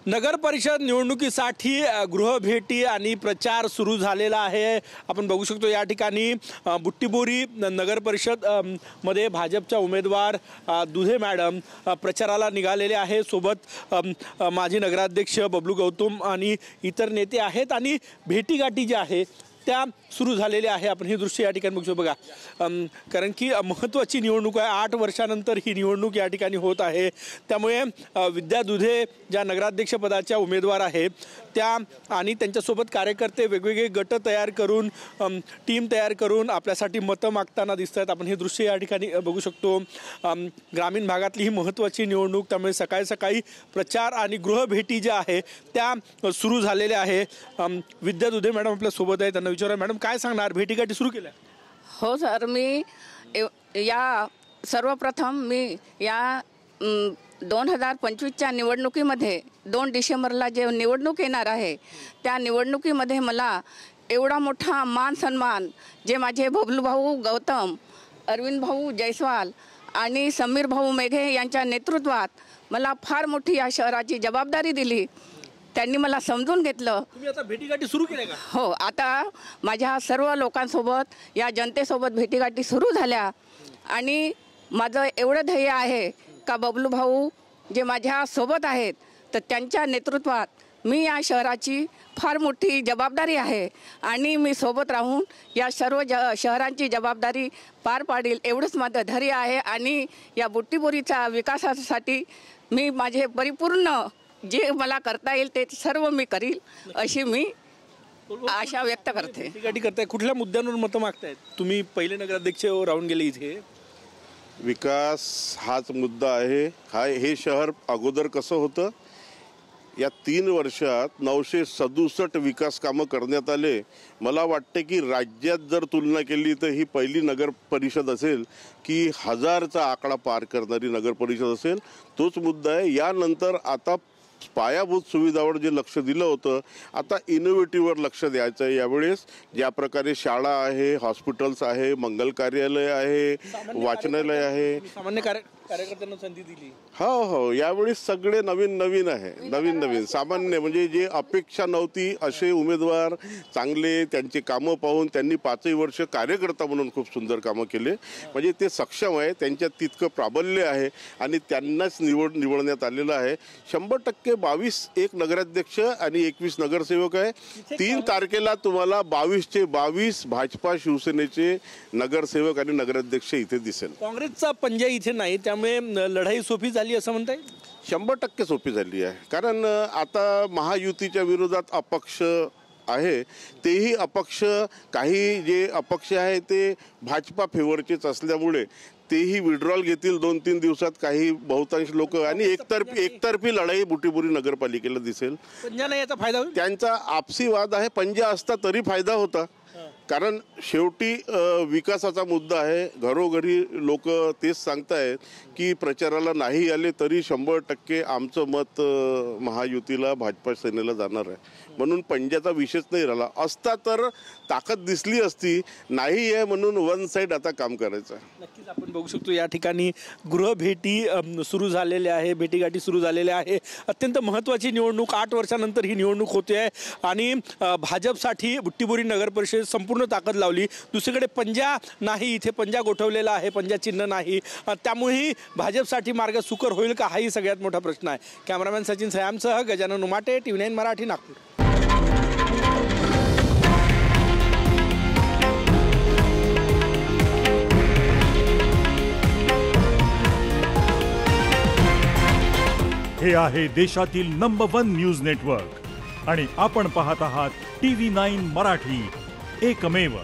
नगर परिषद निवडणुकीसाठी गृहभेटी आणि प्रचार सुरू झालेला आहे। आपण बघू शकतो या ठिकाणी बुट्टीबोरी नगर परिषद मध्ये भाजपच्या उमेदवार दुधे मॅडम प्रचाराला निघालेले आहे। सोबत माजी नगराध्यक्ष बबलू गौतम आणि इतर नेते आहेत आणि भेटीगाठी जी आहे त्या सुरू झालेले आहे। आपण हे दृश्य या ठिकाणी बघू शकतो बघा, कारण की महत्त्वाची निवडणूक आहे। 8 वर्षानंतर ही निवडणूक या ठिकाणी होत आहे। त्यामुळे विद्या दुधे ज्या नगराध्यक्ष पदाच्या उमेदवार आहेत त्या आणि त्यांच्यासोबत कार्यकर्ते वेगवेगळे गट तयार करून टीम तयार करून आपल्यासाठी मतं मागताना दिसत आहेत। आपण हे दृश्य या ठिकाणी बघू शकतो। ग्रामीण भागातली ही महत्त्वाची निवडणूक, त्यामुळे सकाळी सकाळी प्रचार आणि गृहभेटी ज्या आहे त्या सुरू झालेल्या आहे। विद्या दुधे मॅडम आपल्या सोबत आहेत, त्यांना विचारा मॅडम काय सांगणार, भेटीगाठी सुरू केल्या? हो सर, मी या सर्वप्रथम मी या 2025च्या निवडणुकीमध्ये 2 डिसेंबरला जे निवडणूक येणार आहे त्या निवडणुकीमध्ये मला एवढा मोठा मान सन्मान जे माझे बबलू भाऊ गौतम, अरविंद भाऊ जयस्वाल आणि समीर भाऊ मेघे यांच्या नेतृत्वात मला फार मोठी या शहराची जबाबदारी दिली। त्यांनी मला समजून घेतलं। तुम्ही आता भेटीगाठी सुरू केल्या का? हो, आता माझ्या सर्व लोकांसोबत या जनतेसोबत भेटीगाठी सुरू झाल्या आणि माझं एवढं ध्येय आहे का बबलू भाऊ जे माझ्या सोबत आहेत तर त्यांच्या नेतृत्वात मी या शहराची फार मोठी जबाबदारी आहे आणि मी सोबत राहून या सर्व शहरांची जबाबदारी पार पाडील एवढंच माझं ध्येय आहे। आणि या बुट्टीबोरीच्या विकासासाठी मी माझे परिपूर्ण जे मला करता येईल ते सर्व मी करील अशी मी आशा व्यक्त करते। भेटीगाठी करताय, कुठल्या मुद्द्यांवर मतं मागतायत? तुम्ही पहिले नगराध्यक्ष राहून गेले इथे। विकास हाच मुद्दा आहे। हे शहर अगोदर कसं होतं, या 3 वर्षात 967 विकास कामं करण्यात आले। मला वाटते की राज्यात जर तुलना केली तर ही पहिली नगर परिषद असेल की 1000चा आकडा पार करणारी नगर परिषद असेल। तोच मुद्दा आहे। यानंतर आता पायाभूत सुविधावर जे लक्ष दिलं होतं आता इनोव्हेटिव्हवर लक्ष द्यायचं आहे। यावेळेस ज्या प्रकारे शाळा आहे, हॉस्पिटल्स आहे, मंगल कार्यालय आहे, वाचनालय आहे, सामान्य कार्यकर्त्यांना संधी दिली। हो, यावेळी सगळे नवीन आहे। नवीन सामान्य म्हणजे जे अपेक्षा नव्हती असे उमेदवार चांगले, त्यांची कामं पाहून त्यांनी 5 वर्ष कार्यकर्ता म्हणून खूप सुंदर कामं केले। म्हणजे ते सक्षम आहे, त्यांच्यात तितकं प्राबल्य आहे आणि त्यांनाच निवडण्यात आलेलं आहे। 100% 22 एक नगराध्यक्ष आणि 21 नगरसेवक आहे। 3 तारखेला तुम्हाला 22चे 22 भाजपा शिवसेनेचे नगरसेवक आणि नगराध्यक्ष इथे दिसेल। काँग्रेसचा पंजा इथे नाही, त्यामुळे लढाई सोपी झाली असं म्हणताय? 100% सोपी झाली आहे। कारण आता महायुतीच्या विरोधात अपक्ष आहे, तेही अपक्ष काही जे अपक्ष आहे ते भाजपा फेवरचेच असल्यामुळे तेही विड्रॉल घेतील 2-3 दिवसात काही बहुतांश लोक आणि एकतर्फी लढाई बुट्टीबोरी नगरपालिकेला दिसेल। पंजा नाही याचा फायदा होईल? त्यांचा आपसी वाद आहे। पंजा असता तरी फायदा होता, कारण शेवटी विकासाचा मुद्दा आहे। घरोघरी लोक तेच सांगतायत की प्रचाराला नाही आले तरी 100% आमचं मत महायुतीला भाजपा सेनेला जाणार आहे। म्हणून पंजाचा विषयच नाही राहिला असता तर ताकद दिसली असती। नाही आहे म्हणून वन साईड आता काम करायचं आहे। नक्कीच आपण बघू शकतो या ठिकाणी गृहभेटी सुरू झालेल्या आहे, भेटीगाठी सुरू झालेल्या आहे। अत्यंत महत्त्वाची निवडणूक 8 वर्षानंतर ही निवडणूक होते आहे आणि भाजपसाठी बुट्टीबोरी नगर परिषद संपूर्ण ताकद लावली। दुसरीकडे पंजा नाही, इथे पंजा गोठवलेला आहे, पंजा चिन्ह नाही, त्यामुळेही भाजपसाठी मार्ग सुकर होईल का हाही सगळ्यात मोठा प्रश्न आहे। कॅमेरामॅन सचिन सयामसह गजानन उमाटे, TV9 मराठी, नागपूर। हे आहे देशातील नंबर 1 न्यूज नेटवर्क आणि आपण पाहत आहात TV9 मराठी, एकमेव।